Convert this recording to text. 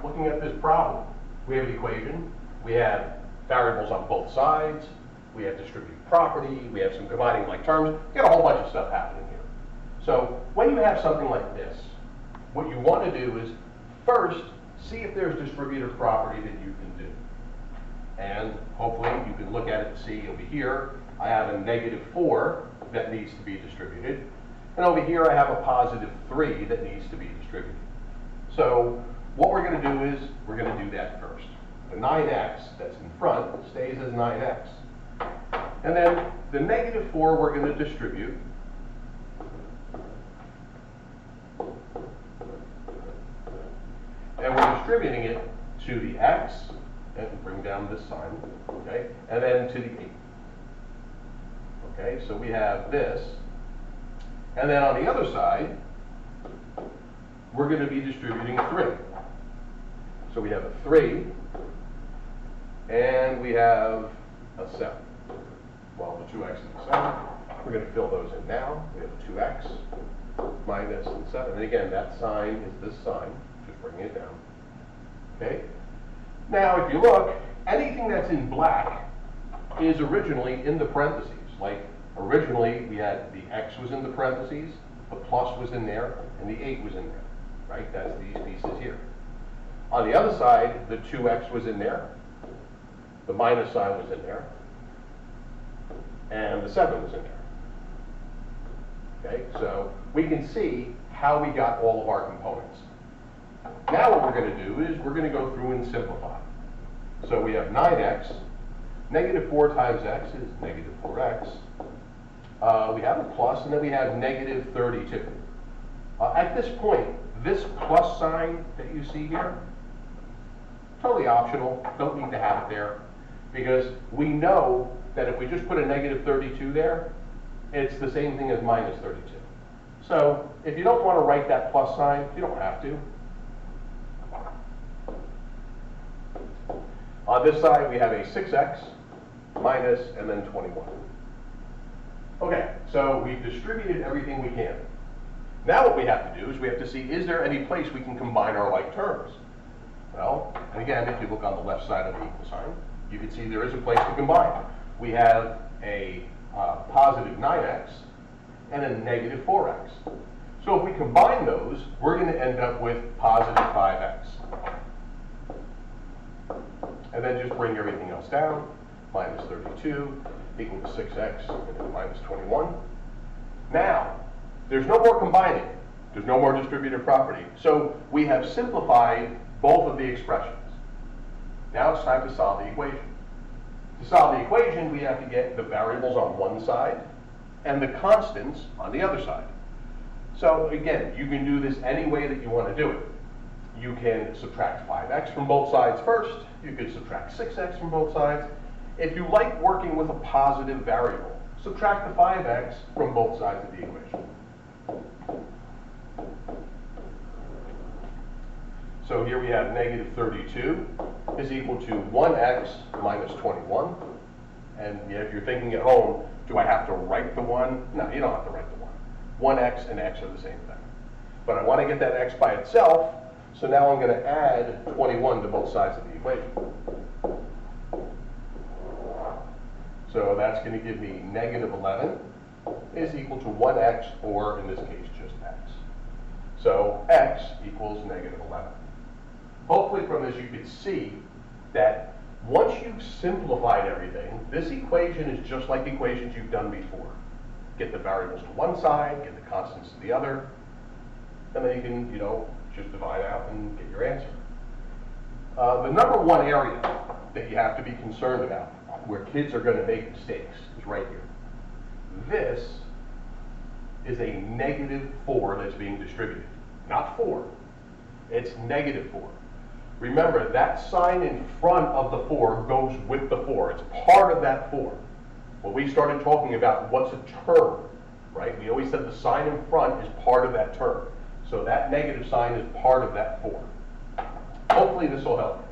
looking at this problem, we have an equation, we have variables on both sides, we have distributed property, we have some combining like terms, we got a whole bunch of stuff happening here. So when you have something like this, what you want to do is first see if there's distributed property that you can do. And hopefully you can look at it and see over here, I have a -4 that needs to be distributed. And over here I have a +3 that needs to be distributed. So what we're going to do is we're going to do that first. The 9x that's in front stays as 9x. And then the -4 we're going to distribute. And we're distributing it to the x, and bring down this sign, okay, and then to the 8. Okay, so we have this. And then on the other side, we're going to be distributing 3. So we have a 3, and we have a 7. Well, the 2x and the 7, we're going to fill those in now. We have a 2x minus and 7. And again, that sign is this sign, just bringing it down. Okay? Now, if you look, anything that's in black is originally in the parentheses. Like, originally, we had the x was in the parentheses, the plus was in there, and the 8 was in there. Right? That's these pieces here. On the other side, the 2x was in there, the minus sign was in there, and the 7 was in there. Okay, so we can see how we got all of our components. Now what we're going to do is we're going to go through and simplify. So we have 9x, -4 times x is -4x. We have a plus, and then we have -32. At this point, this plus sign that you see here, totally optional, don't need to have it there, because we know that if we just put a -32 there, it's the same thing as -32. So if you don't want to write that plus sign, you don't have to. On this side, we have a 6x minus and then 21. Okay, so we've distributed everything we can. Now what we have to do is we have to see, is there any place we can combine our like terms? Well, and again, if you look on the left side of the equal sign, you can see there is a place to combine. We have a positive 9x and a -4x. So if we combine those, we're going to end up with positive 5x. And then just bring everything else down. -32 equal to 6x and then -21. Now, there's no more combining. There's no more distributive property. So we have simplified both of the expressions. Now it's time to solve the equation. To solve the equation, we have to get the variables on one side and the constants on the other side. So again, you can do this any way that you want to do it. You can subtract 5x from both sides first. You could subtract 6x from both sides. If you like working with a positive variable, subtract the 5x from both sides of the equation. So here we have -32 is equal to 1x minus 21. And if you're thinking at home, do I have to write the 1? No, you don't have to write the 1. 1x and x are the same thing. But I want to get that x by itself, so now I'm going to add 21 to both sides of the equation. So that's going to give me -11 is equal to 1x, or in this case, just x. So x equals -11. Hopefully from this you can see that once you've simplified everything, this equation is just like equations you've done before. Get the variables to one side, get the constants to the other, and then you can, just divide out and get your answer. The number one area that you have to be concerned about, where kids are going to make mistakes, is right here. This is a -4 that's being distributed, not 4. It's -4. Remember, that sign in front of the 4 goes with the 4. It's part of that 4. When we started talking about what's a term, right, we always said the sign in front is part of that term. So that negative sign is part of that 4. Hopefully this will help.